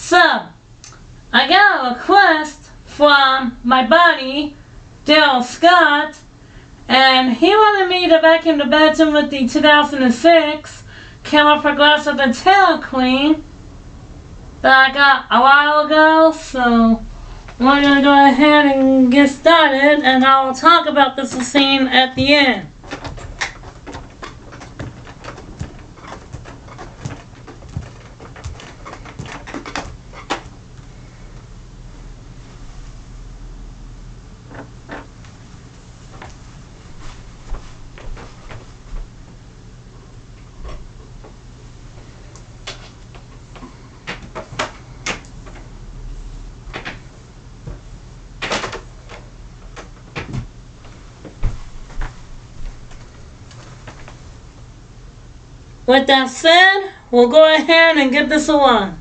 So, I got a request from my buddy, Daryl Scott, and he wanted me to vacuum the bedroom with the 2006 Kenmore Progressive intelliclean that I got a while ago. So, we're going to go ahead and get started, and I'll talk about this machine at the end. With that said, we'll go ahead and give this a run.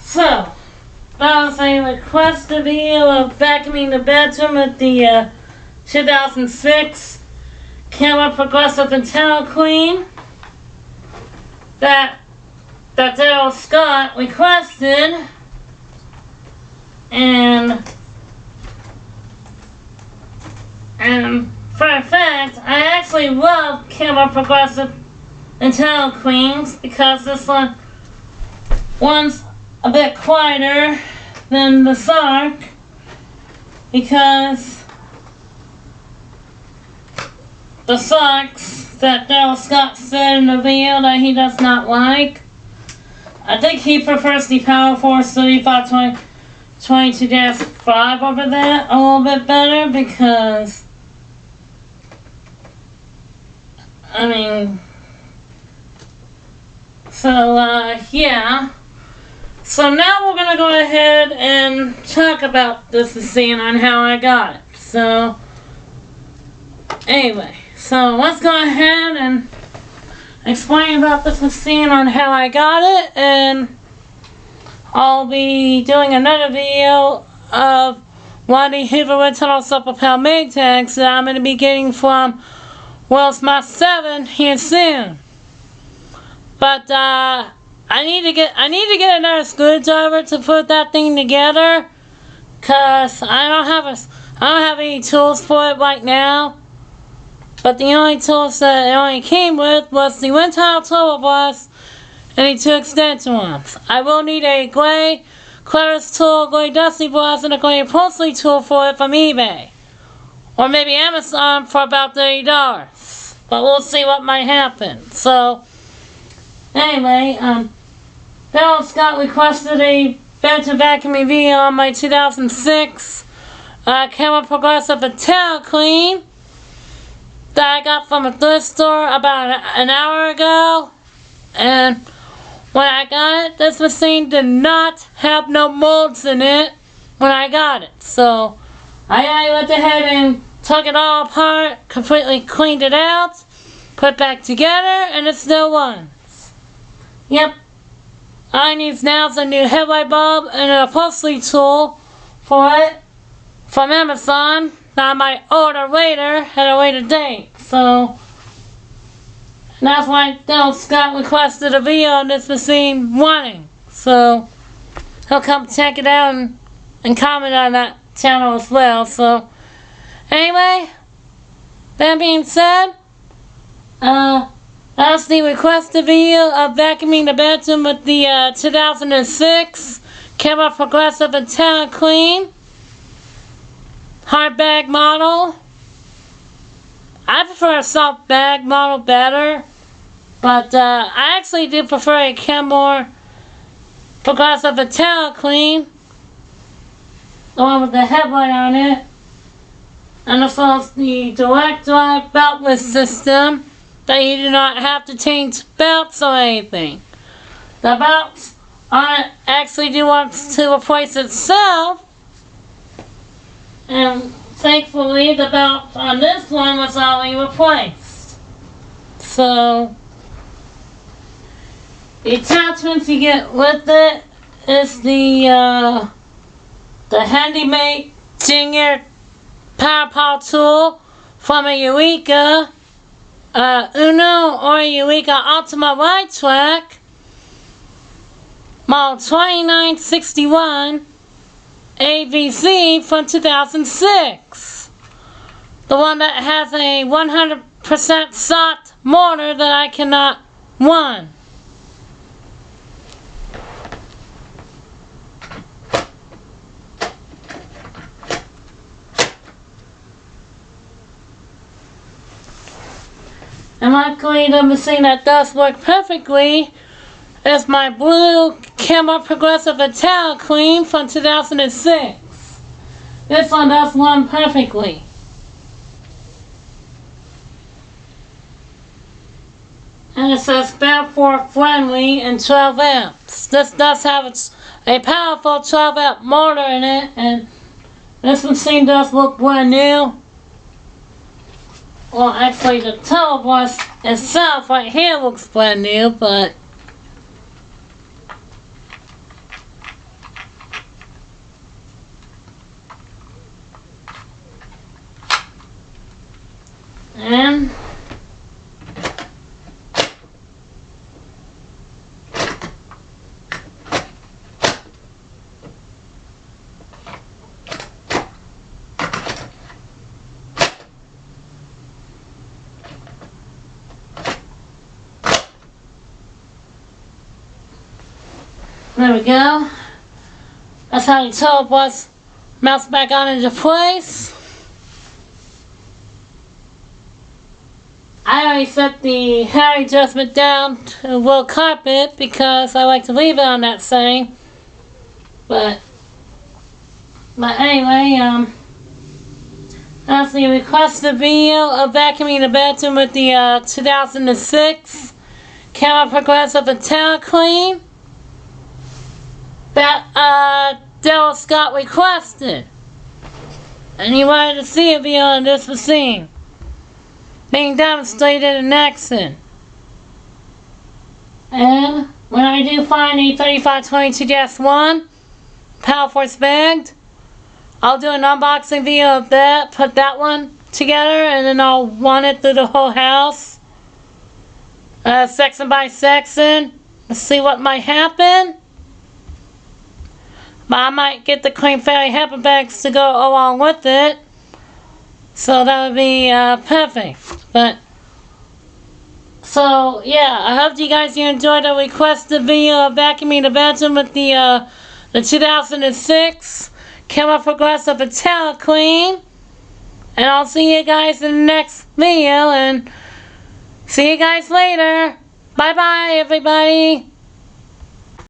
So, that was a requested video of vacuuming the bedroom with the 2006 Kenmore Progressive intelliclean that Daryl Scott requested, and for a fact, I actually love Kenmore Progressive intellicleans because this one's a bit quieter than the Sark, because the Sarks that Daryl Scott said in the video that he does not like, I think he prefers the Power Force 3522-5 over that a little bit better, because yeah. So now we're going to go ahead and talk about this machine on how I got it. So, anyway, so let's go ahead and explain about this machine on how I got it, and I'll be doing another video of one of the Hoover Tunnel Super Pal Mag tags that I'm going to be getting from World's Mass 7 here soon. But, I need to get another screwdriver to put that thing together, cause I don't have any tools for it right now. But the only tools that it only came with was the wind tile tool bus and the 2 extension ones. I will need a gray Claris tool, gray dusty brush, and a gray upholstery tool for it from eBay, or maybe Amazon for about $30. But we'll see what might happen. So, anyway, Daryl Scott requested a bedroom vacuuming video on my 2006 Kenmore Progressive intelliclean that I got from a thrift store about an hour ago. And when I got it, this machine did not have no molds in it when I got it. So I went ahead and took it all apart, completely cleaned it out, put it back together, and it still runs. Yep. I need now a new headlight bulb and an upholstery tool for it from Amazon that I might order later at a later date. So that's why Del Scott requested a video on this machine wanting. So he'll come check it out and comment on that channel as well. So anyway, that being said, that's the requested video of vacuuming the bedroom with the 2006 Kenmore Progressive IntelliClean hard bag model. I prefer a soft bag model better, but I actually do prefer a Kenmore Progressive IntelliClean, the one with the headlight on it, and also the direct drive beltless system that you do not have to change belts or anything. The belts on it actually do want to replace itself, and thankfully the belt on this one was already replaced. So the attachments you get with it is the Handymade Junior Power tool from a Eureka Uno or Eureka Ultima Ride Track model 2961 AVZ from 2006. The one that has a 100% soft motor that I cannot run. And luckily the machine that does work perfectly is my blue Kenmore Progressive IntelliClean from 2006. This one does run perfectly. And it says Balfour friendly and 12 amps. This does have a powerful 12 amp motor in it, and this machine does look brand new. Well, actually the tow bus itself right here looks brand new, but and there we go. That's how the tow bus mounts back on into place. I already set the hair adjustment down to wool carpet because I like to leave it on that setting. But anyway, that's the requested video of vacuuming the bedroom with the 2006 Kenmore Progressive IntelliClean that Del Scott requested, and he wanted to see a video on this machine being demonstrated in action. And when I do find a 3522-1 Power Force bagged, I'll do an unboxing video of that, put that one together, and then I'll run it through the whole house, section by section, to see what might happen. But I might get the Clean Fairy Helper bags to go along with it, so that would be perfect. But so yeah, I hope you guys enjoyed the requested video of vacuuming the bedroom with the 2006 Kenmore Progressive IntelliClean. And I'll see you guys in the next video, and see you guys later. Bye bye everybody.